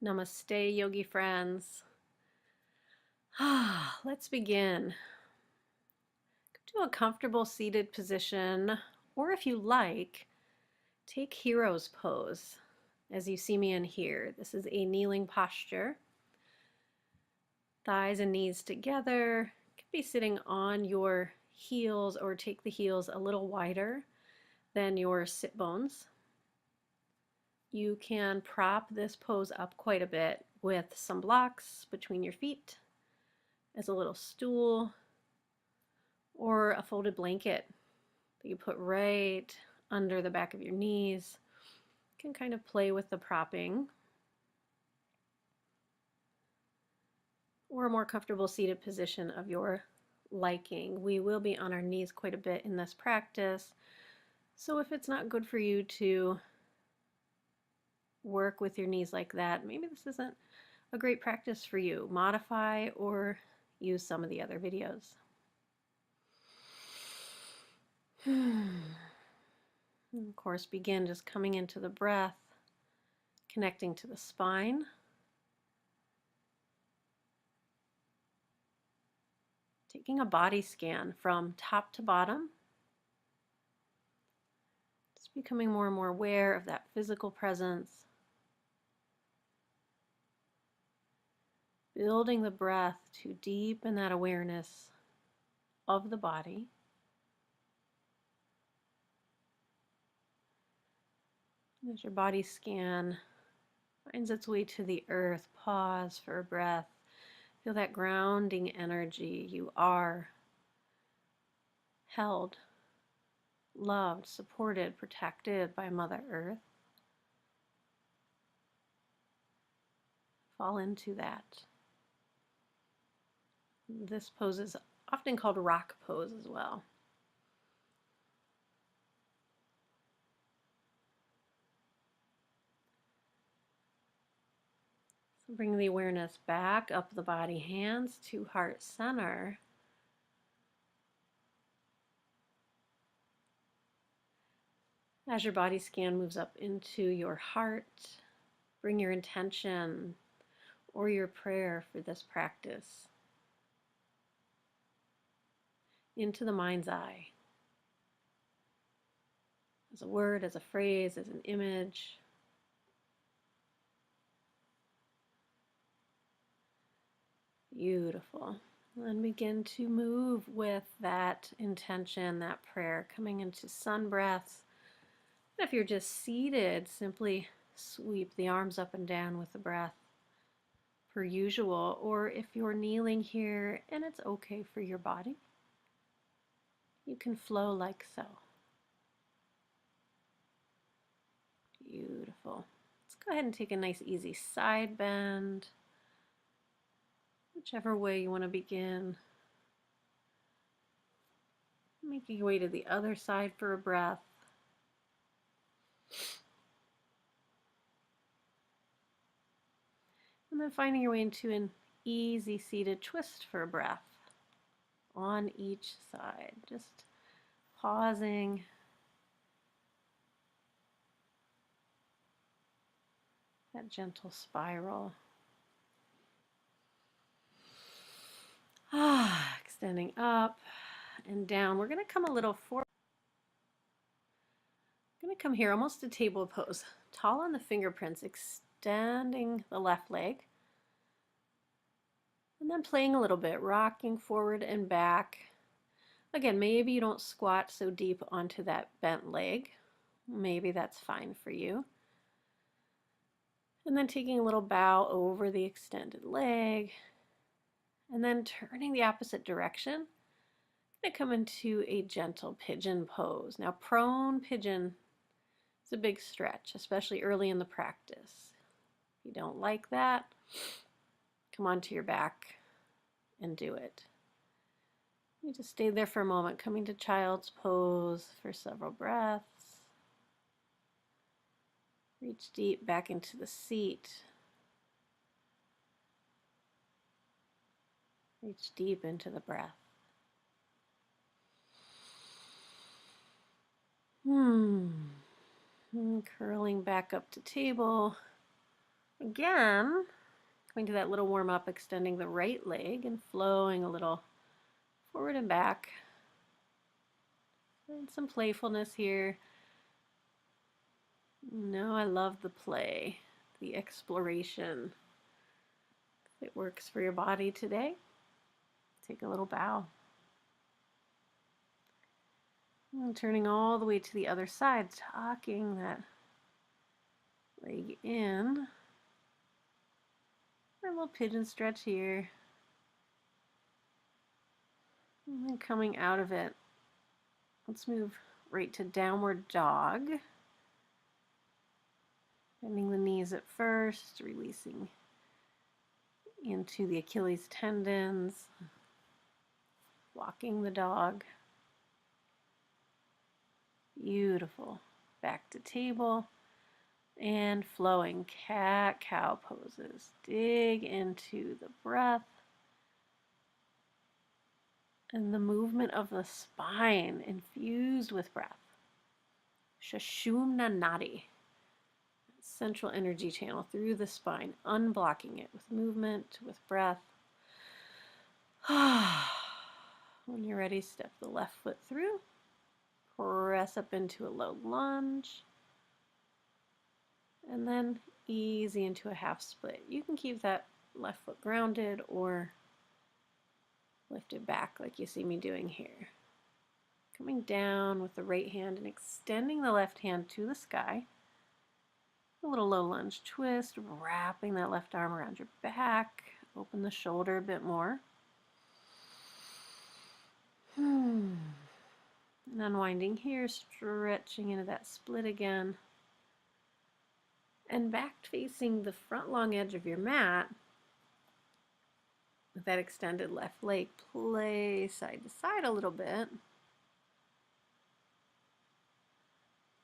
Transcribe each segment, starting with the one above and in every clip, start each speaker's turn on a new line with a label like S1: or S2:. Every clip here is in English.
S1: Namaste, yogi friends. Let's begin. Come to a comfortable seated position, or if you like, take hero's pose as you see me in here. This is a kneeling posture. Thighs and knees together. You could be sitting on your heels or take the heels a little wider than your sit bones. You can prop this pose up quite a bit with some blocks between your feet as a little stool or a folded blanket that you put right under the back of your knees. You can kind of play with the propping, or a more comfortable seated position of your liking. We will be on our knees quite a bit in this practice, so if it's not good for you to work with your knees like that, maybe this isn't a great practice for you. Modify or use some of the other videos. And of course, begin just coming into the breath, connecting to the spine. Taking a body scan from top to bottom. Just becoming more and more aware of that physical presence. Building the breath to deepen that awareness of the body. As your body scan finds its way to the earth, pause for a breath. Feel that grounding energy. You are held, loved, supported, protected by Mother Earth. Fall into that. This pose is often called rock pose as well. So bring the awareness back up the body, hands to heart center. As your body scan moves up into your heart, bring your intention or your prayer for this practice into the mind's eye. As a word, as a phrase, as an image. Beautiful. And begin to move with that intention, that prayer, coming into sun breaths. And if you're just seated, simply sweep the arms up and down with the breath per usual. Or if you're kneeling here and it's okay for your body, you can flow like so. Beautiful. Let's go ahead and take a nice easy side bend. Whichever way you want to begin. Making your way to the other side for a breath. And then finding your way into an easy seated twist for a breath on each side. Just pausing. That gentle spiral. Extending up and down. We're going to come a little forward. I'm going to come here almost to table pose. Tall on the fingerprints, extending the left leg. And then playing a little bit, rocking forward and back. Again, maybe you don't squat so deep onto that bent leg. Maybe that's fine for you. And then taking a little bow over the extended leg. And then turning the opposite direction. I'm going to come into a gentle pigeon pose. Now, prone pigeon is a big stretch, especially early in the practice. If you don't like that, come onto your back and do it. You just stay there for a moment, coming to child's pose for several breaths. Reach deep back into the seat. Reach deep into the breath. And curling back up to table. Again, going to that little warm up, extending the right leg and flowing a little forward and back. And some playfulness here. No, I love the play, the exploration. If it works for your body today, take a little bow. And turning all the way to the other side, tucking that leg in. A little pigeon stretch here. And then coming out of it, let's move right to downward dog. Bending the knees at first, releasing into the Achilles tendons, walking the dog. Beautiful. Back to table and flowing cat-cow poses. Dig into the breath and the movement of the spine infused with breath. Sushumna Nadi. Central energy channel through the spine, unblocking it with movement, with breath. When you're ready, step the left foot through. Press up into a low lunge. And then easy into a half split. You can keep that left foot grounded or lift it back like you see me doing here. Coming down with the right hand and extending the left hand to the sky. A little low lunge twist, wrapping that left arm around your back. Open the shoulder a bit more. And unwinding here, stretching into that split again. And back facing the front long edge of your mat with that extended left leg. Play side to side a little bit. I'm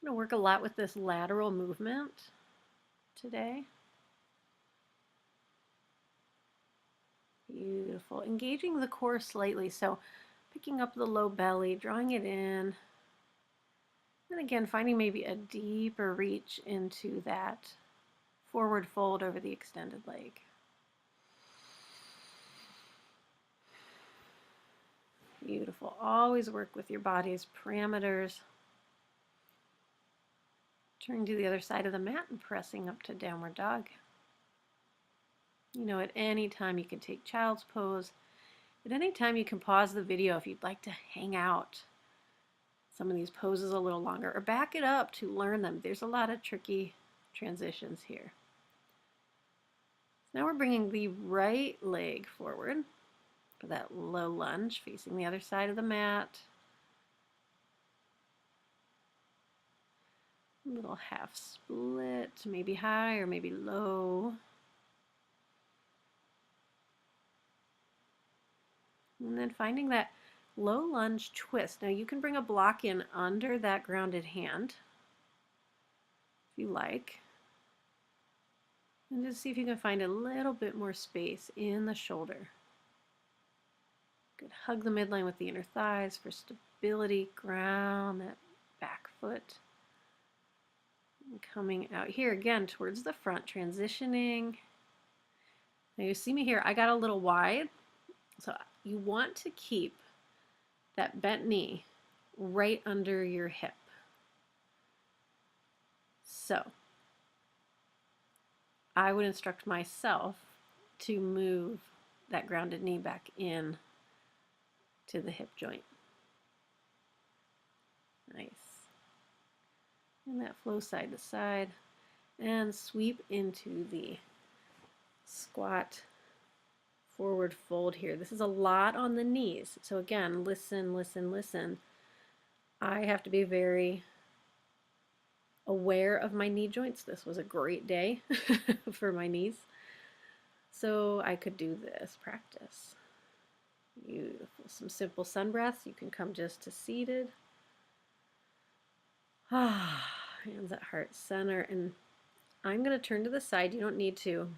S1: going to work a lot with this lateral movement today. Beautiful. Engaging the core slightly, so picking up the low belly, drawing it in, and again finding maybe a deeper reach into that forward fold over the extended leg. Beautiful. Always work with your body's parameters. Turning to the other side of the mat and pressing up to downward dog. You know, at any time you can take child's pose. At any time you can pause the video if you'd like to hang out some of these poses a little longer or back it up to learn them. There's a lot of tricky transitions here. Now we're bringing the right leg forward for that low lunge, facing the other side of the mat. A little half split, maybe high or maybe low. And then finding that low lunge twist. Now you can bring a block in under that grounded hand if you like. And just see if you can find a little bit more space in the shoulder. Good. Hug the midline with the inner thighs for stability. Ground that back foot. And coming out here again towards the front, transitioning. Now you see me here, I got a little wide. So you want to keep that bent knee right under your hip. So I would instruct myself to move that grounded knee back in to the hip joint. Nice. And that flow side to side and sweep into the squat forward fold here. This is a lot on the knees. So again, listen, listen, listen. I have to be very aware of my knee joints. This was a great day for my knees. So I could do this practice. Beautiful. Some simple sun breaths. You can come just to seated. Hands at heart center. And I'm going to turn to the side. You don't need to.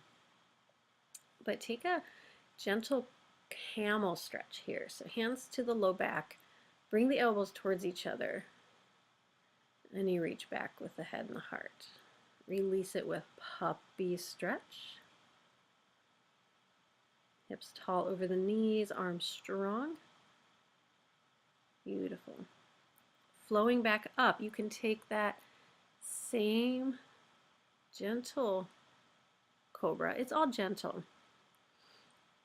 S1: But take a gentle camel stretch here. So hands to the low back. Bring the elbows towards each other. And you reach back with the head and the heart. Release it with puppy stretch. Hips tall over the knees, arms strong. Beautiful. Flowing back up, you can take that same gentle cobra. It's all gentle.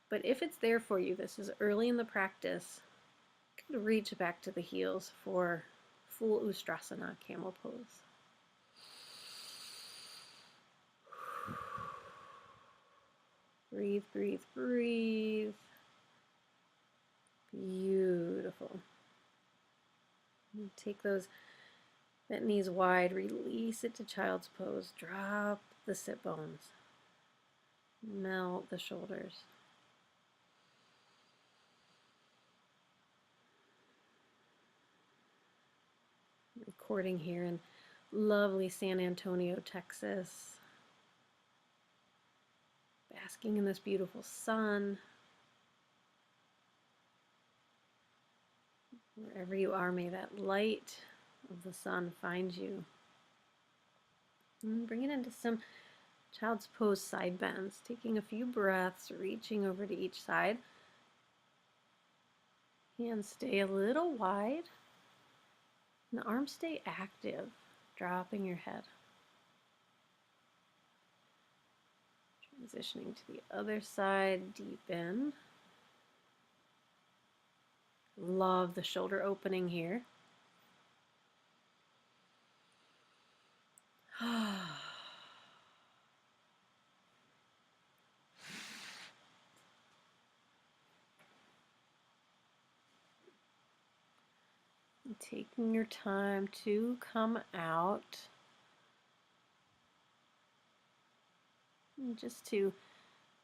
S1: But if it's there for you, this is early in the practice, you could reach back to the heels for full Ustrasana, camel pose. Breathe, breathe, breathe. Beautiful. Take those bent knees wide, release it to child's pose. Drop the sit bones. Melt the shoulders. Recording here in lovely San Antonio, Texas. Basking in this beautiful sun. Wherever you are, may that light of the sun find you. And bring it into some child's pose side bends, taking a few breaths, reaching over to each side. Hands stay a little wide. And the arms stay active, dropping your head. Transitioning to the other side, deepen. Love the shoulder opening here. Taking your time to come out. And just to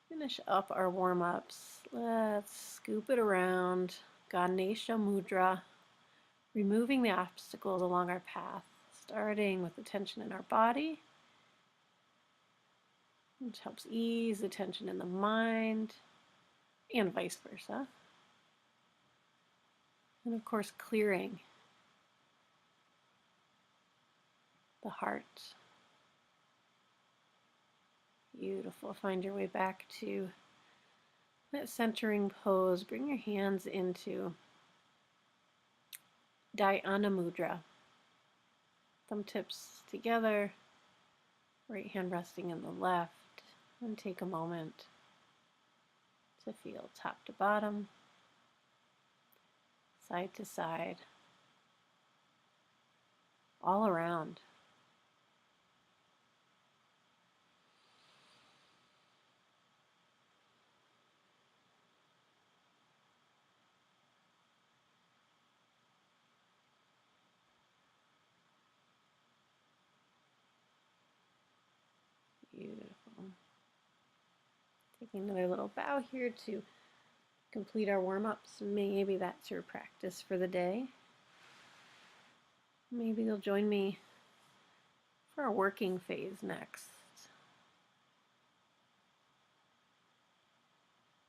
S1: finish up our warm-ups, let's scoop it around. Ganesha Mudra, removing the obstacles along our path, starting with the tension in our body, which helps ease the tension in the mind, and vice versa. And of course, clearing the heart. Beautiful. Find your way back to that centering pose. Bring your hands into Dhyana Mudra. Thumb tips together, right hand resting in the left, and take a moment to feel top to bottom, side to side, all around. Beautiful. Taking another little bow here to complete our warm-ups. Maybe that's your practice for the day. Maybe you'll join me for our working phase next.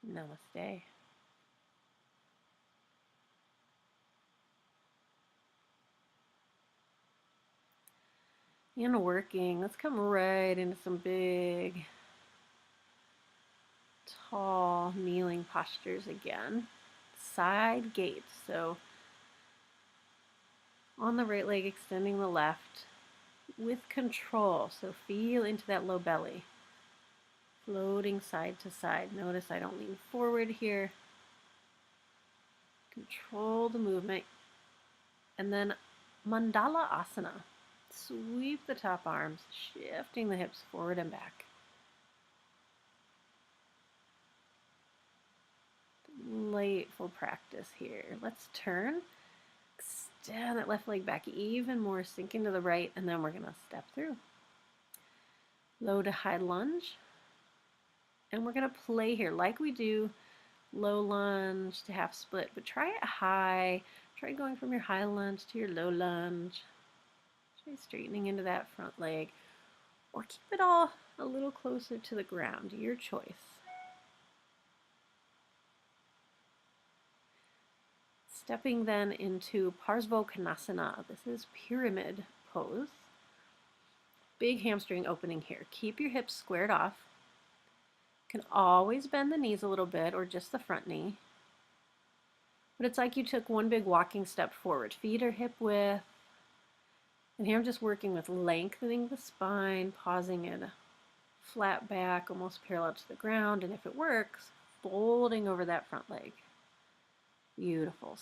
S1: Namaste. And working, let's come right into some big, tall, kneeling postures again. Side gates, so on the right leg, extending the left with control. So feel into that low belly, floating side to side. Notice I don't lean forward here. Control the movement. And then Mandala Asana. Sweep the top arms, shifting the hips forward and back. Delightful practice here. Let's turn. Extend that left leg back even more, sink into the right, and then we're going to step through. Low to high lunge. And we're going to play here like we do low lunge to half split, but try it high. Try going from your high lunge to your low lunge. Try straightening into that front leg, or keep it all a little closer to the ground, your choice. Stepping then into Parsva Konasana. This is pyramid pose. big hamstring opening here. Keep your hips squared off. You can always bend the knees a little bit or just the front knee. But it's like you took one big walking step forward. Feet are hip width. And here I'm just working with lengthening the spine, pausing in a flat back, almost parallel to the ground. And if it works, folding over that front leg. Beautiful.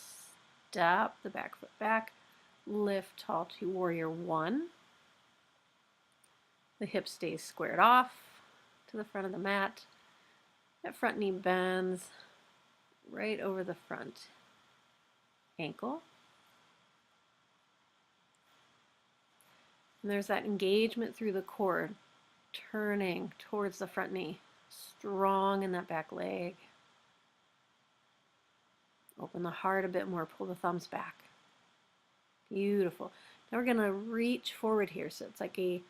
S1: Step the back foot back. Lift tall to warrior one. The hip stays squared off to the front of the mat. That front knee bends right over the front ankle. And there's that engagement through the core, turning towards the front knee, strong in that back leg. Open the heart a bit more, pull the thumbs back. Beautiful. Now we're going to reach forward here. So it's like a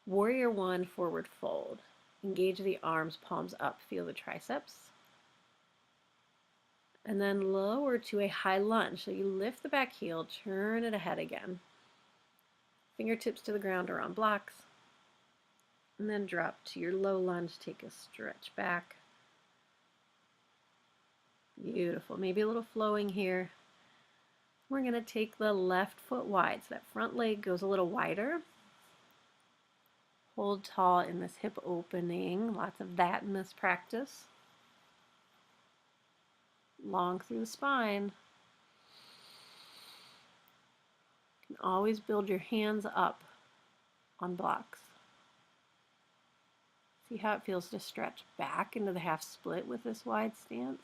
S1: warrior one forward fold. Engage the arms, palms up, feel the triceps. And then lower to a high lunge. So you lift the back heel, turn it ahead again. Fingertips to the ground or on blocks. And then drop to your low lunge, take a stretch back. Beautiful. Maybe a little flowing here. We're going to take the left foot wide. So that front leg goes a little wider. Hold tall in this hip opening. Lots of that in this practice. Long through the spine. You can always build your hands up on blocks. See how it feels to stretch back into the half split with this wide stance.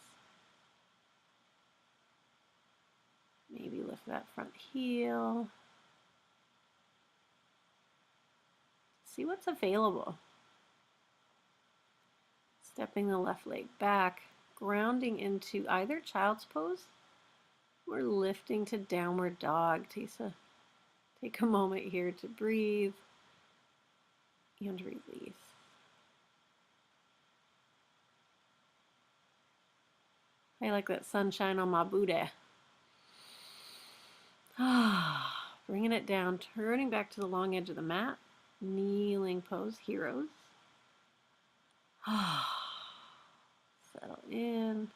S1: Maybe lift that front heel. See what's available. Stepping the left leg back, grounding into either child's pose or lifting to downward dog. Take a moment here to breathe and release. I like that sunshine on my booty. Bringing it down, turning back to the long edge of the mat. Kneeling pose, heroes. Settle in.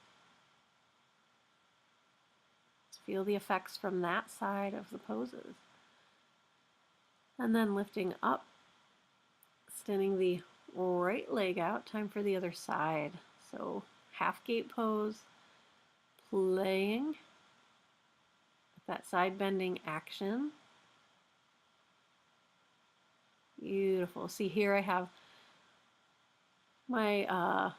S1: Let's feel the effects from that side of the poses. And then lifting up, extending the right leg out. Time for the other side. So half gate pose, playing with that side bending action. Beautiful. See here I have my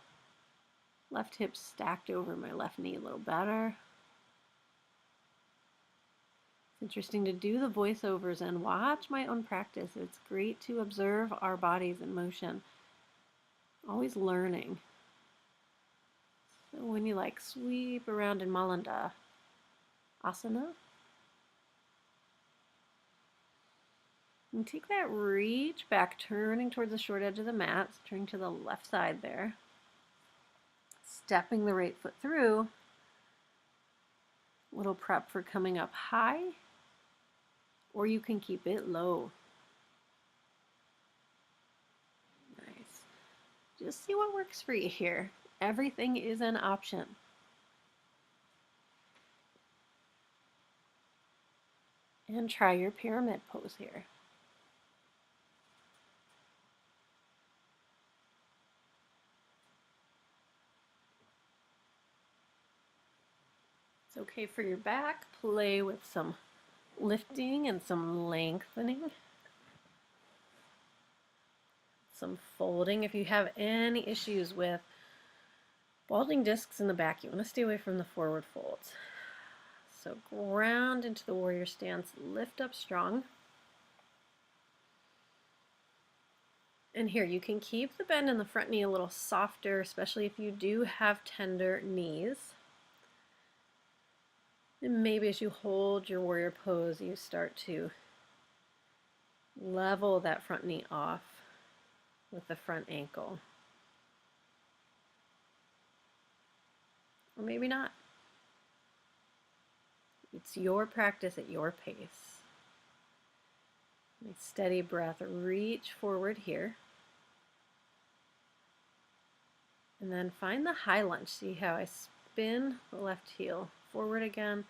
S1: left hip stacked over my left knee a little better. It's interesting to do the voiceovers and watch my own practice. It's great to observe our bodies in motion. Always learning. So when you like sweep around in Malanda Asana, and take that reach back, turning towards the short edge of the mat, turning to the left side there. Stepping the right foot through. Little prep for coming up high, or you can keep it low. Nice. Just see what works for you here. Everything is an option. And try your pyramid pose here. It's okay for your back. Play with some lifting and some lengthening. Some folding. If you have any issues with bulging discs in the back, you want to stay away from the forward folds. So ground into the warrior stance, lift up strong. And here you can keep the bend in the front knee a little softer, especially if you do have tender knees. And maybe as you hold your warrior pose, you start to level that front knee off with the front ankle. Or maybe not. It's your practice at your pace. Nice steady breath. Reach forward here. And then find the high lunge. See how I spin the left heel forward again.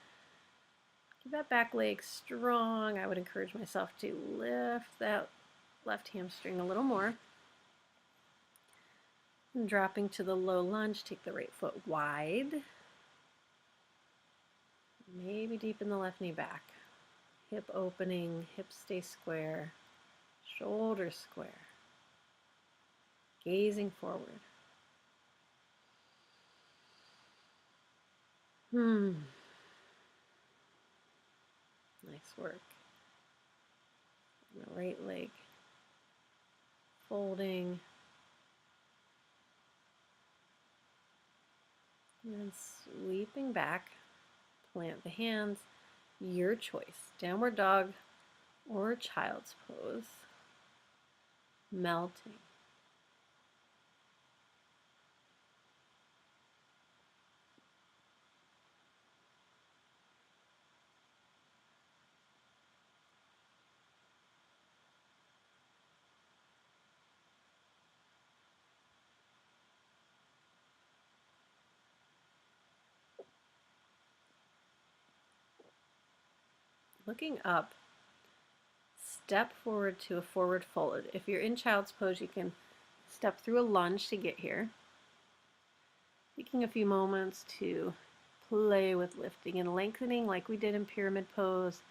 S1: Keep that back leg strong. I would encourage myself to lift that left hamstring a little more. And dropping to the low lunge, take the right foot wide. Maybe deepen the left knee back. Hip opening, hips stay square, shoulders square. Gazing forward. Nice work. And the right leg folding. And then sweeping back. Plant the hands. Your choice. Downward dog or child's pose. Melting. Looking up, step forward to a forward fold. If you're in child's pose, you can step through a lunge to get here. Taking a few moments to play with lifting and lengthening like we did in pyramid pose.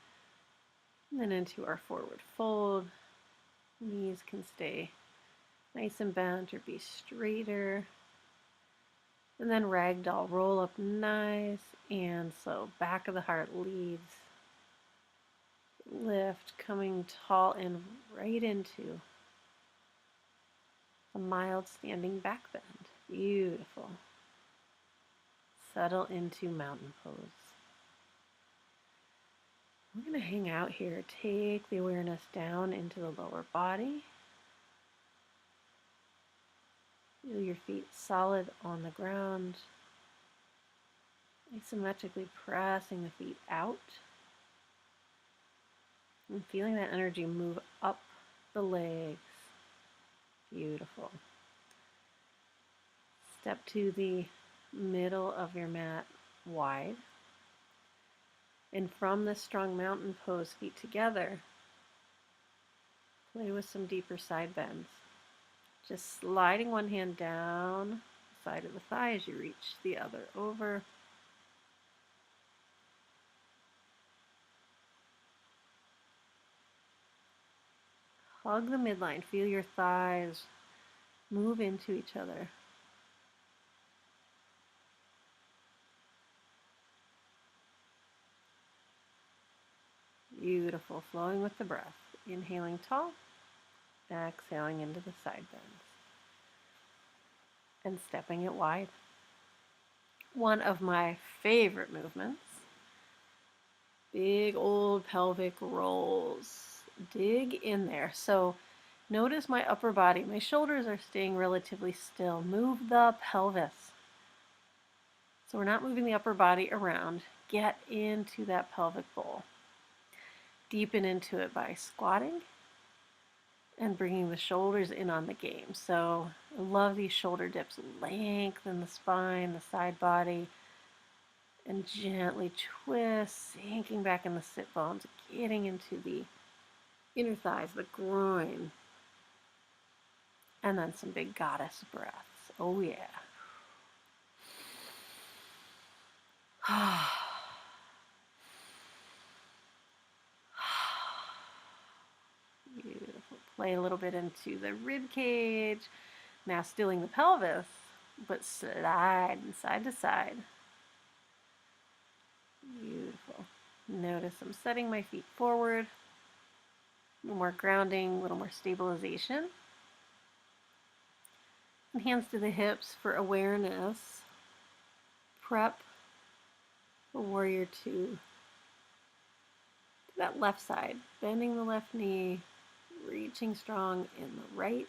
S1: And then into our forward fold. Knees can stay nice and bent or be straighter. And then ragdoll, roll up nice and slow. Back of the heart leads. Lift, coming tall and right into a mild standing back bend. Beautiful. Settle into mountain pose. We're going to hang out here. Take the awareness down into the lower body. Feel your feet solid on the ground. Isometrically pressing the feet out. And feeling that energy move up the legs. Beautiful. Step to the middle of your mat wide. And from this strong mountain pose, feet together, play with some deeper side bends. Just sliding one hand down the side of the thigh as you reach the other over. Hug the midline. Feel your thighs move into each other. Beautiful. Flowing with the breath. Inhaling tall. Exhaling into the side bends. And stepping it wide. One of my favorite movements. Big old pelvic rolls. Dig in there. So notice my upper body. My shoulders are staying relatively still. Move the pelvis. So we're not moving the upper body around. Get into that pelvic bowl. Deepen into it by squatting and bringing the shoulders in on the game. So I love these shoulder dips. Lengthen the spine, the side body, and gently twist, sinking back in the sit bones, getting into the inner thighs, the groin, and then some big goddess breaths. Oh yeah. Beautiful. Play a little bit into the rib cage. Now stilling the pelvis, but slide side to side. Beautiful. Notice I'm setting my feet forward. A little more grounding, a little more stabilization. And hands to the hips for awareness. Prep for warrior two. To that left side, bending the left knee, reaching strong in the right.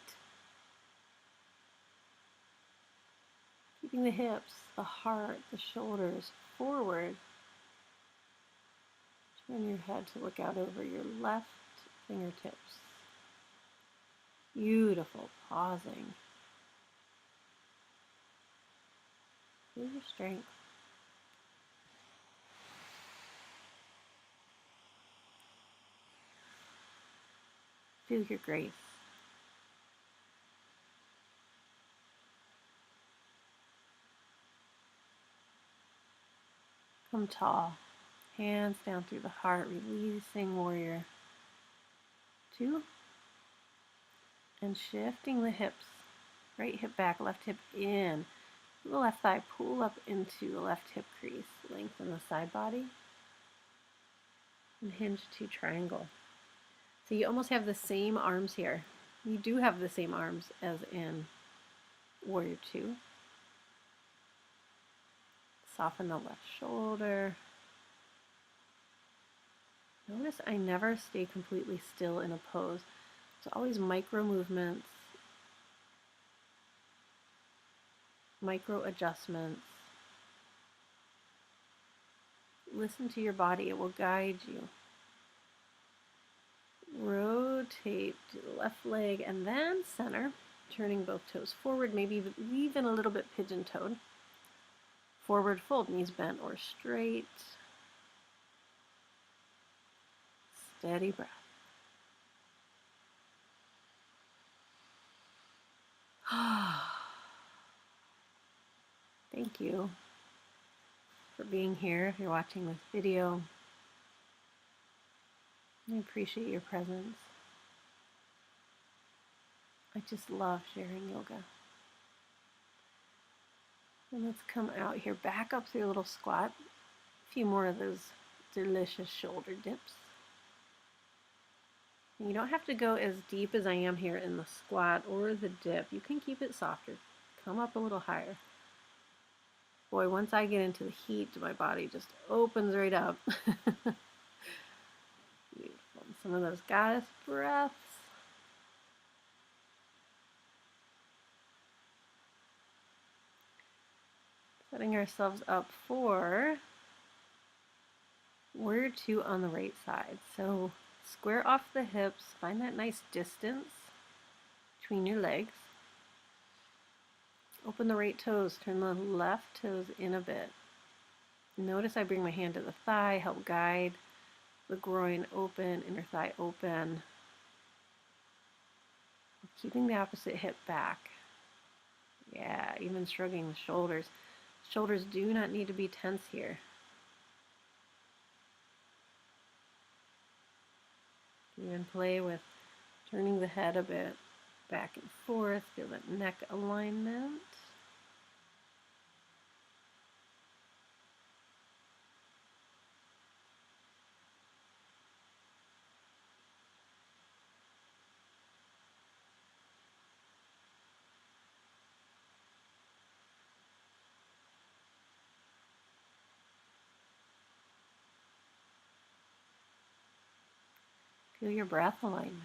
S1: Keeping the hips, the heart, the shoulders forward. Turn your head to look out over your left fingertips. Beautiful, pausing. Feel your strength. Feel your grace. Come tall. Hands down through the heart, releasing warrior 2. And shifting the hips. Right hip back, left hip in. The left thigh pull up into the left hip crease. Lengthen the side body. And hinge to triangle. So you almost have the same arms here. You do have the same arms as in warrior 2. Soften the left shoulder. Notice I never stay completely still in a pose. It's always micro movements, micro adjustments. Listen to your body, it will guide you. Rotate to the left leg and then center, turning both toes forward, maybe even a little bit pigeon-toed. Forward fold, knees bent or straight. Steady breath. Thank you for being here. If you're watching this video, I appreciate your presence. I just love sharing yoga. And let's come out here, back up through a little squat. A few more of those delicious shoulder dips. And you don't have to go as deep as I am here in the squat or the dip. You can keep it softer. Come up a little higher. Boy, once I get into the heat, my body just opens right up. Beautiful. Some of those goddess breaths. Setting ourselves up for warrior 2 on the right side. So square off the hips, find that nice distance between your legs. Open the right toes, turn the left toes in a bit. Notice I bring my hand to the thigh, help guide the groin open, inner thigh open. Keeping the opposite hip back. Yeah, even shrugging the shoulders. Shoulders do not need to be tense here. Even play with turning the head a bit back and forth. Feel that neck alignment. Feel your breath alignment.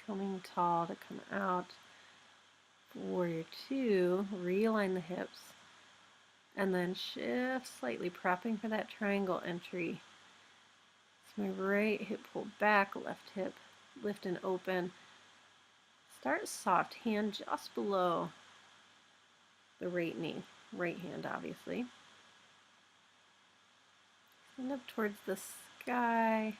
S1: Coming tall to come out. Warrior 2, realign the hips. And then shift slightly, prepping for that triangle entry. So my right hip pulled back, left hip lift and open. Start soft, hand just below the right knee. Right hand, obviously. Stand up towards the sky.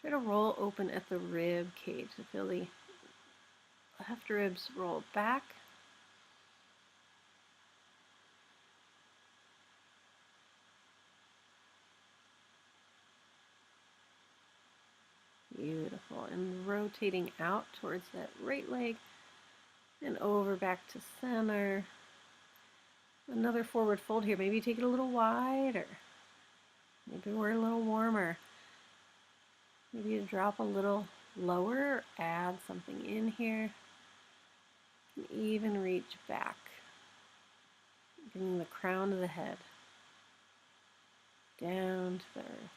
S1: Try to roll open at the rib cage to feel the left ribs roll back. Beautiful. And rotating out towards that right leg and over back to center. Another forward fold here. Maybe take it a little wider. Maybe we're a little warmer. Maybe you drop a little lower or add something in here. And even reach back. Bringing the crown of the head down to the earth.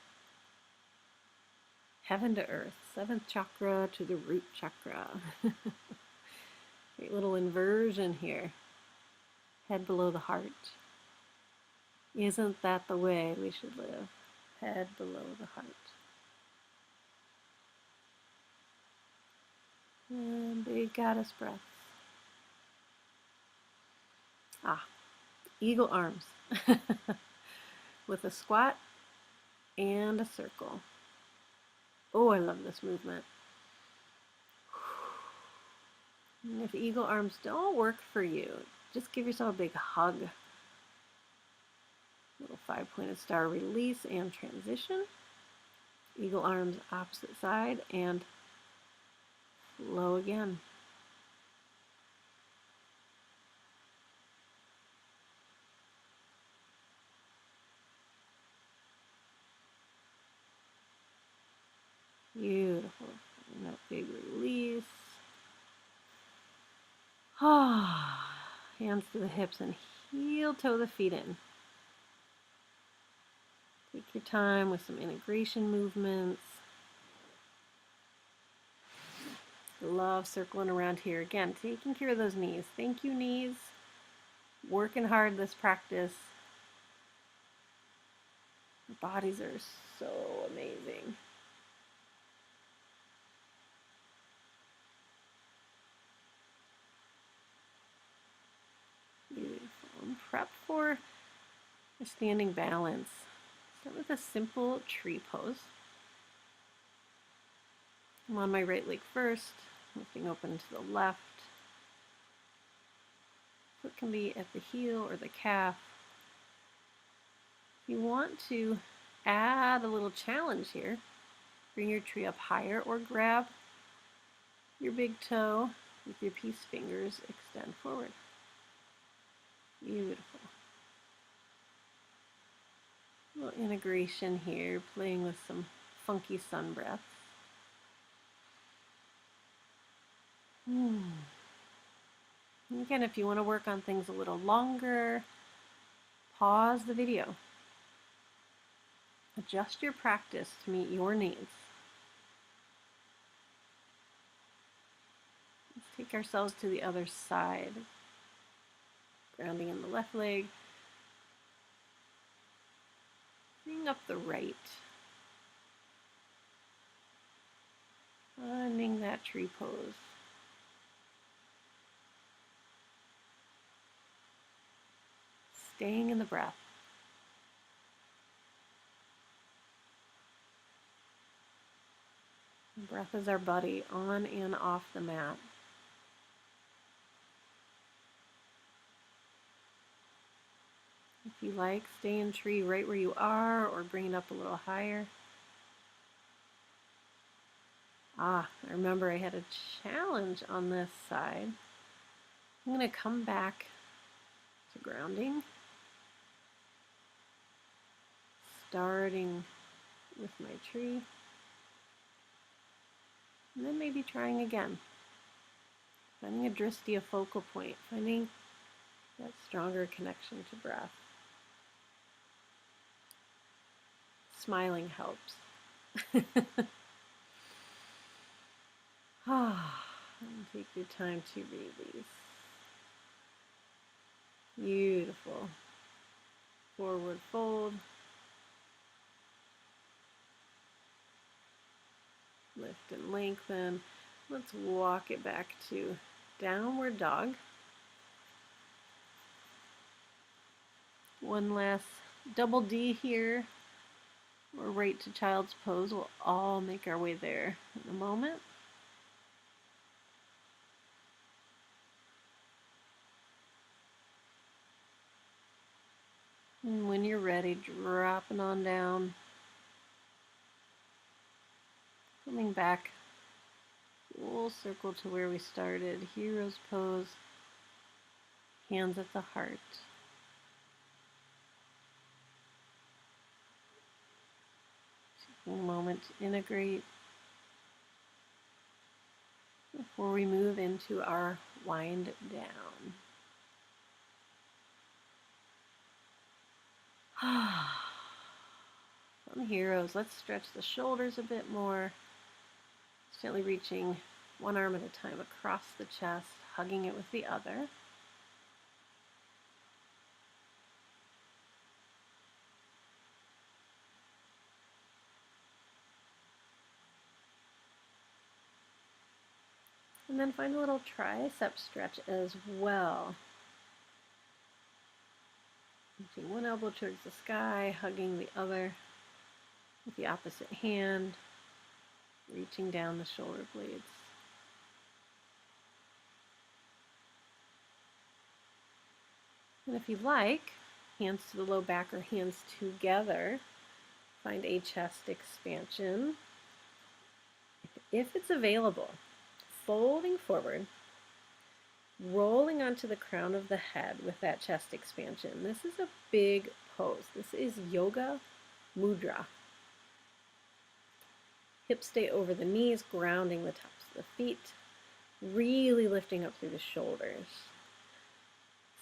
S1: Heaven to earth. 7th chakra to the root chakra. Great little inversion here. Head below the heart. Isn't that the way we should live? Head below the heart. And big goddess breaths. Ah, eagle arms. With a squat and a circle. Oh, I love this movement. And if eagle arms don't work for you, just give yourself a big hug. Little 5-pointed star release and transition. Eagle arms opposite side and flow again. Beautiful. And that big release. Ah, hands to the hips and heel toe the feet in. Take your time with some integration movements. Love circling around here. Again, taking care of those knees. Thank you, knees. Working hard this practice. Our bodies are so amazing. Beautiful. And prep for a standing balance. Start with a simple tree pose. I'm on my right leg first, lifting open to the left. Foot can be at the heel or the calf. You want to add a little challenge here. Bring your tree up higher or grab your big toe with your peace fingers, extend forward. Beautiful. A little integration here, playing with some funky sun breaths. Again, if you want to work on things a little longer, pause the video. Adjust your practice to meet your needs. Let's take ourselves to the other side. Grounding in the left leg. Bring up the right. Finding that tree pose. Staying in the breath. The breath is our buddy on and off the mat. If you like, stay in tree right where you are or bring it up a little higher. I remember I had a challenge on this side. I'm going to come back to grounding. Starting with my tree. And then maybe trying again. Finding a drishti, a focal point. Finding that stronger connection to breath. Smiling helps. And take your time to release. Beautiful. Forward fold. Lift and lengthen. Let's walk it back to downward dog. One last double D here, or right to child's pose. We'll all make our way there in a moment. And when you're ready, dropping on down. Coming back full circle to where we started. Hero's pose. Hands at the heart. Taking a moment to integrate before we move into our wind down. From heroes, let's stretch the shoulders a bit more. Gently reaching one arm at a time across the chest, hugging it with the other. And then find a little tricep stretch as well. Reaching one elbow towards the sky, hugging the other with the opposite hand, reaching down the shoulder blades. And if you like, hands to the low back or hands together, find a chest expansion. If it's available, folding forward, rolling onto the crown of the head with that chest expansion. This is a big pose. This is Yoga Mudra. Hips stay over the knees, grounding the tops of the feet, really lifting up through the shoulders.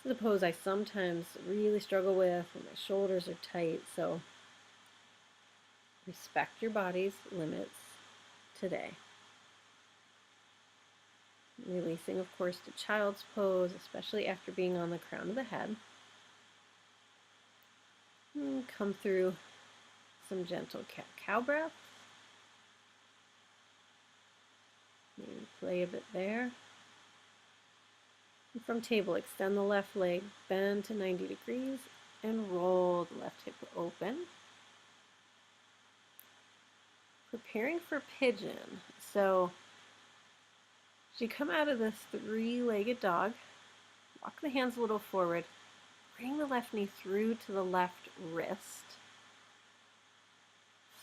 S1: This is a pose I sometimes really struggle with when my shoulders are tight, so respect your body's limits today. Releasing, of course, to child's pose, especially after being on the crown of the head. And come through some gentle cat-cow breath. Maybe play a bit there. And from table, extend the left leg, bend to 90 degrees, and roll the left hip open. Preparing for pigeon. So as you come out of this three-legged dog, walk the hands a little forward, bring the left knee through to the left wrist.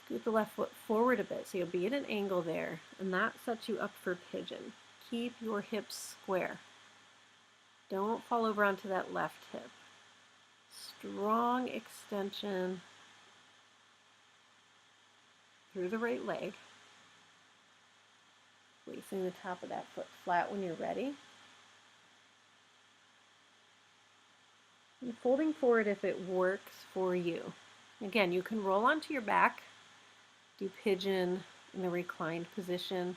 S1: Scoot the left foot forward a bit so you'll be at an angle there, and that sets you up for pigeon. Keep your hips square. Don't fall over onto that left hip. Strong extension through the right leg. Placing the top of that foot flat when you're ready. And folding forward if it works for you. Again, you can roll onto your back, do pigeon in the reclined position,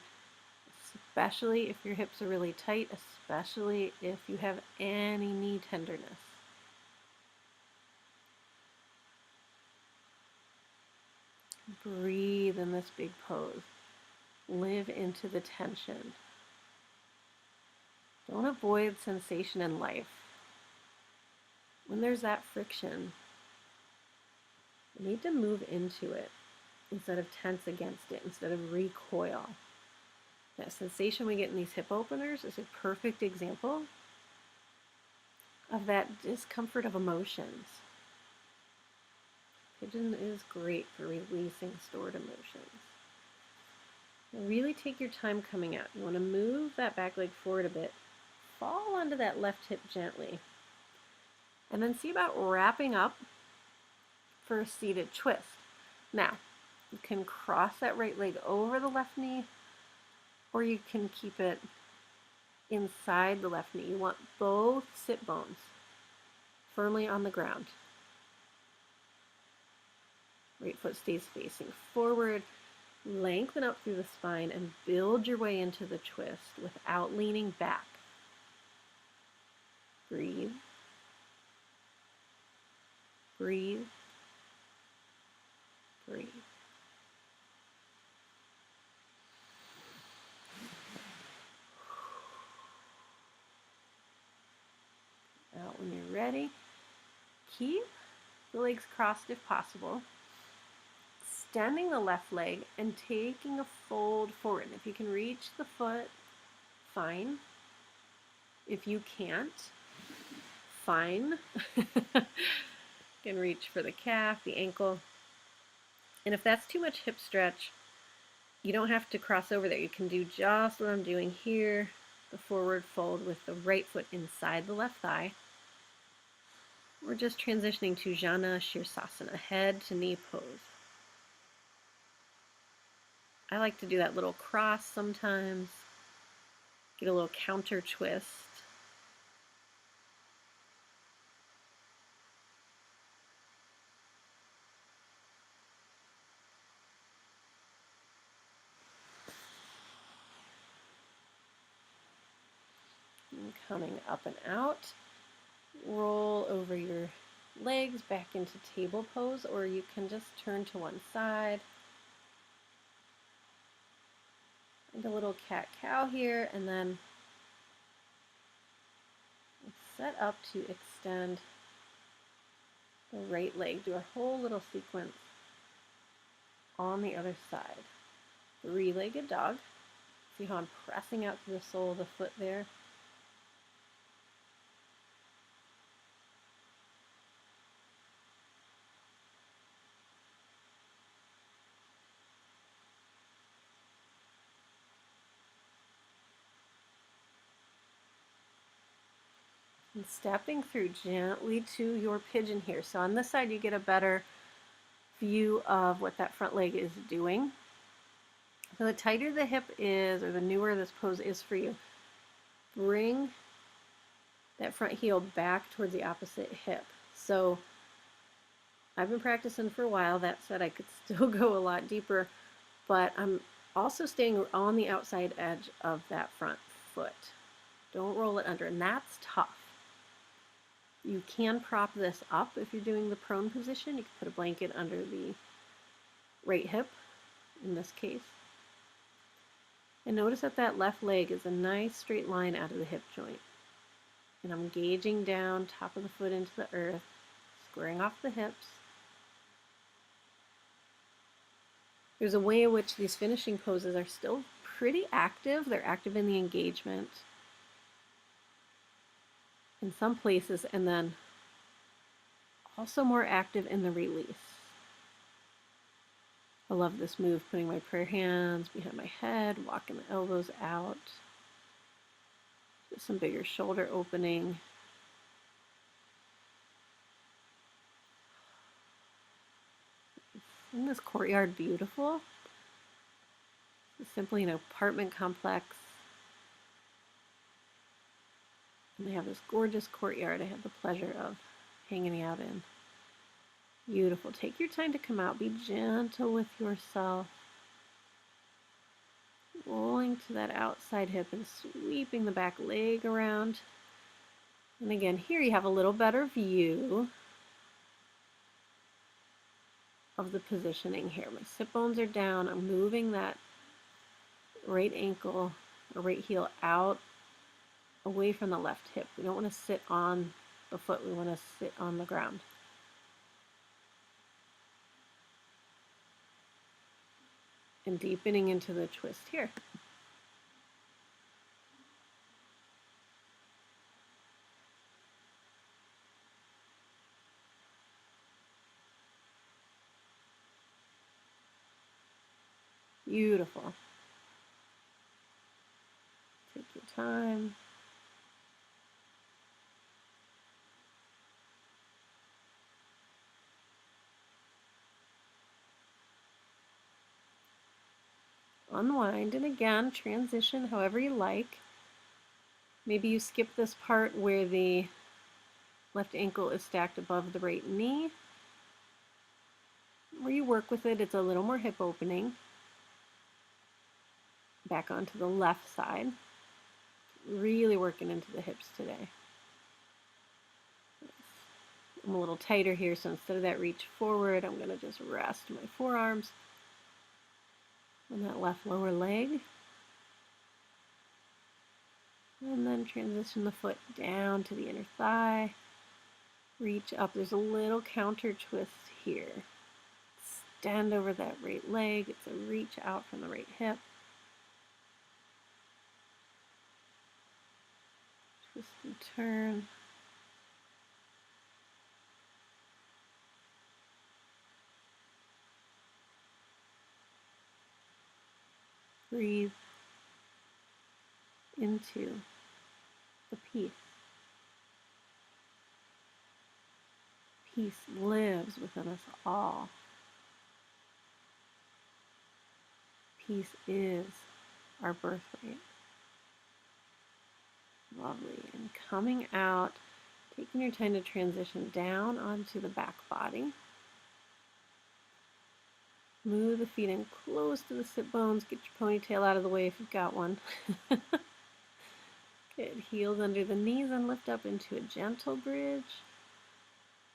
S1: especially if your hips are really tight, especially if you have any knee tenderness. Breathe in this big pose. Live into the tension. Don't avoid sensation in life. When there's that friction, you need to move into it instead of tense against it, instead of recoil. That sensation we get in these hip openers is a perfect example of that discomfort of emotions. Pigeon is great for releasing stored emotions. Now really take your time coming out. You want to move that back leg forward a bit. Fall onto that left hip gently. And then see about wrapping up for a seated twist. Now, you can cross that right leg over the left knee, or you can keep it inside the left knee. You want both sit bones firmly on the ground. Right foot stays facing forward. Lengthen up through the spine and build your way into the twist without leaning back. Breathe. Breathe. Breathe. Out when you're ready. Keep the legs crossed if possible. Extending the left leg and taking a fold forward. If you can reach the foot, fine. If you can't, fine. You can reach for the calf, the ankle. And if that's too much hip stretch, you don't have to cross over there. You can do just what I'm doing here, the forward fold with the right foot inside the left thigh. We're just transitioning to Jana Shirsasana, head to knee pose. I like to do that little cross sometimes, get a little counter twist. coming up and out. Roll over your legs back into table pose, or you can just turn to one side. And a little cat-cow here, and then set up to extend the right leg. Do a whole little sequence on the other side. Three-legged dog. See how I'm pressing out to the sole of the foot there? And stepping through gently to your pigeon here. So on this side you get a better view of what that front leg is doing. So the tighter the hip is, or the newer this pose is for you, bring that front heel back towards the opposite hip. So I've been practicing for a while. That said, I could still go a lot deeper, but I'm also staying on the outside edge of that front foot. Don't roll it under, and that's tough. You can prop this up if you're doing the prone position. You can put a blanket under the right hip, in this case. And notice that that left leg is a nice straight line out of the hip joint. And I'm gauging down, top of the foot into the earth, squaring off the hips. There's a way in which these finishing poses are still pretty active. They're active in the engagement in some places, and then also more active in the release. I love this move, putting my prayer hands behind my head, walking the elbows out. Get some bigger shoulder opening. Isn't this courtyard beautiful? It's simply an apartment complex. And they have this gorgeous courtyard I had the pleasure of hanging out in. Beautiful. Take your time to come out. Be gentle with yourself. Rolling to that outside hip and sweeping the back leg around. And again, here you have a little better view of the positioning here. My sit bones are down. I'm moving that right ankle or right heel out away from the left hip. We don't want to sit on the foot. We want to sit on the ground. And deepening into the twist here. Beautiful. Take your time. Unwind, and again, transition however you like. Maybe you skip this part where the left ankle is stacked above the right knee. Where you work with it, it's a little more hip opening. Back onto the left side. Really working into the hips today. I'm a little tighter here, so instead of that reach forward, I'm going to just rest my forearms on that left lower leg. And then transition the foot down to the inner thigh. Reach up. There's a little counter twist here. Extend over that right leg. It's a reach out from the right hip. Twist and turn. Breathe into the peace. Peace lives within us all. Peace is our birthright. Lovely. And coming out, taking your time to transition down onto the back body. Move the feet in close to the sit bones. Get your ponytail out of the way if you've got one. Good. Heels under the knees and lift up into a gentle bridge.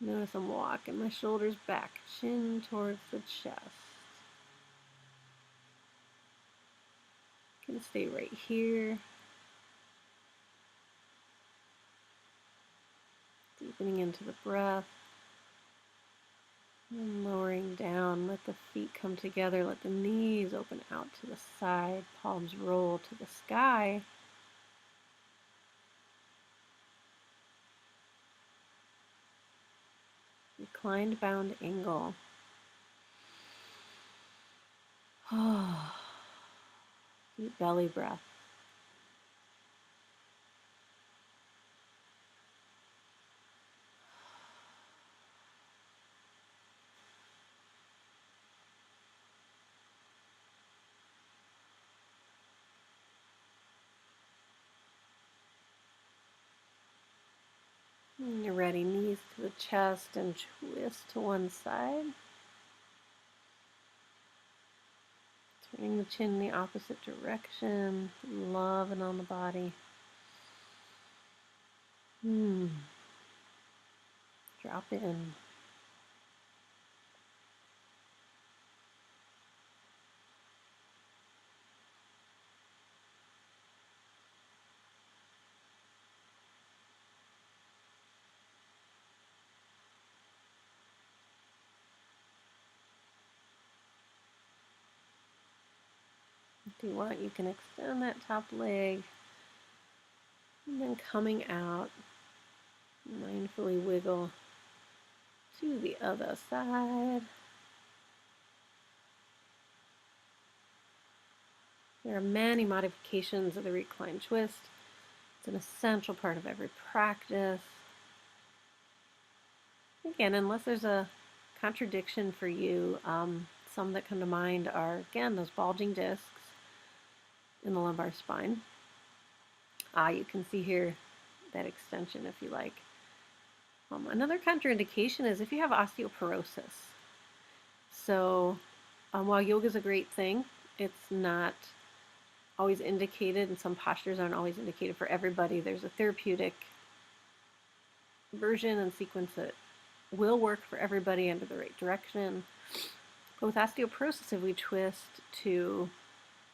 S1: Notice I'm walking my shoulders back, chin towards the chest. Can stay right here. Deepening into the breath. And lowering down, let the feet come together, let the knees open out to the side, palms roll to the sky. Reclined bound angle. Deep belly breath. When you're ready, knees to the chest and twist to one side. Turning the chin in the opposite direction, loving on the body. Drop in. If you want, you can extend that top leg and then coming out, mindfully wiggle to the other side. There are many modifications of the reclined twist. It's an essential part of every practice. Again, unless there's a contradiction for you, some that come to mind are, again, those bulging discs in the lumbar spine. You can see here that extension if you like. Another contraindication is if you have osteoporosis. So while yoga is a great thing, it's not always indicated, and some postures aren't always indicated for everybody. There's a therapeutic version and sequence that will work for everybody under the right direction. But with osteoporosis, if we twist too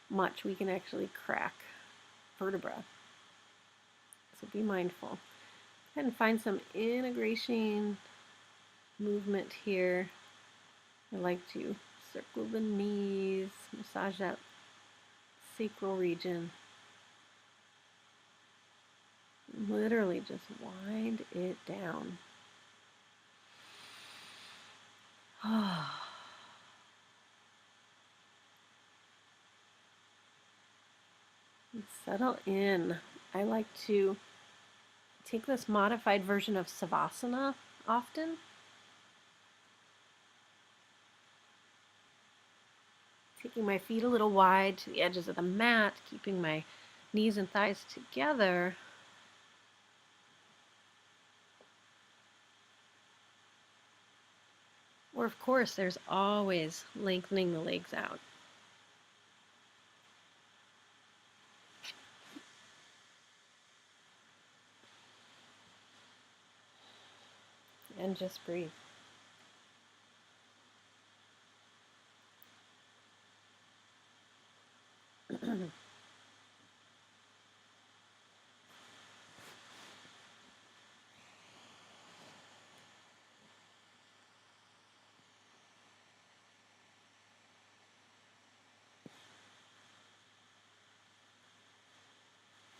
S1: much, we can actually crack vertebra. So be mindful. And find some integration movement here. I like to circle the knees, massage that sacral region. Literally just wind it down. Settle in. I like to take this modified version of Savasana often. Taking my feet a little wide to the edges of the mat, keeping my knees and thighs together. Or of course, there's always lengthening the legs out. And just breathe.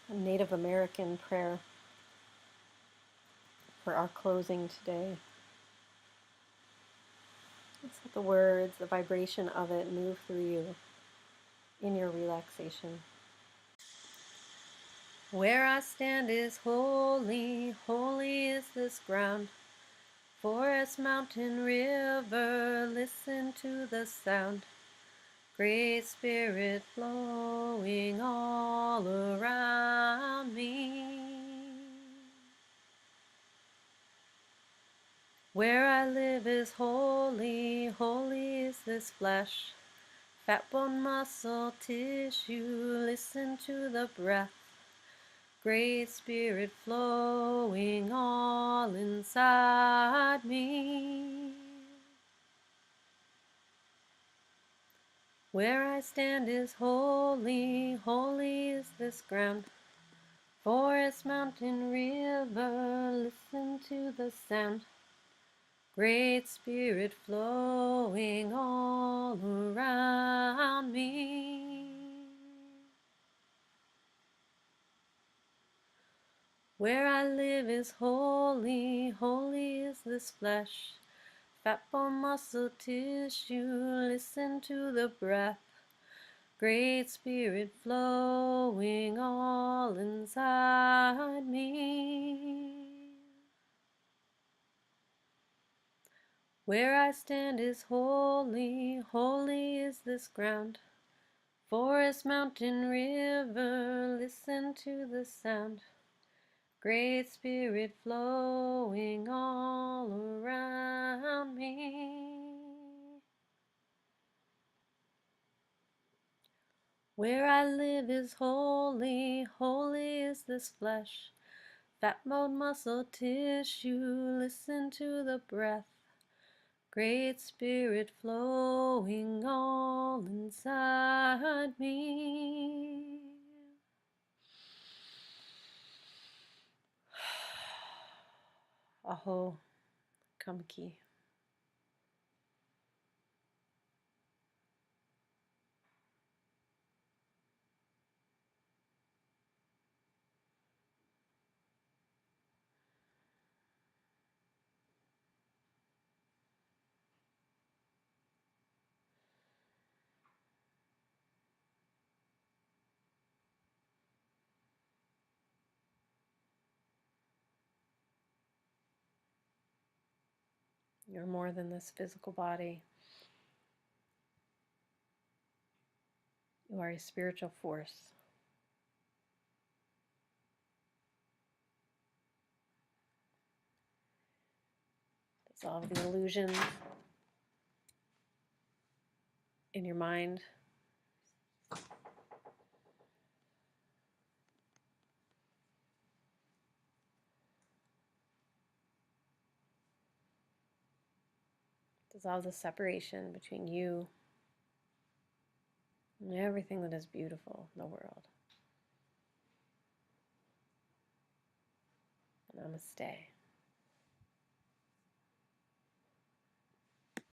S1: A Native American prayer for our closing today. Let's let the words, the vibration of it move through you in your relaxation. Where I stand is holy, holy is this ground. Forest, mountain, river, listen to the sound. Great Spirit flowing all around me. Where I live is holy, holy is this flesh. Fat bone, muscle, tissue, listen to the breath. Great Spirit flowing all inside me. Where I stand is holy, holy is this ground. Forest, mountain, river, listen to the sound. Great Spirit flowing all around me. Where I live is holy, holy is this flesh. Fat bone, muscle, tissue, listen to the breath. Great Spirit flowing all inside me. Where I stand is holy, holy is this ground. Forest, mountain, river, listen to the sound. Great Spirit flowing all around me. Where I live is holy, holy is this flesh. Fat bone, muscle, tissue, listen to the breath. Great Spirit flowing all inside me. Aho Kamki. You're more than this physical body. You are a spiritual force. Dissolve the illusions in your mind. Dissolve the separation between you and everything that is beautiful in the world. Namaste.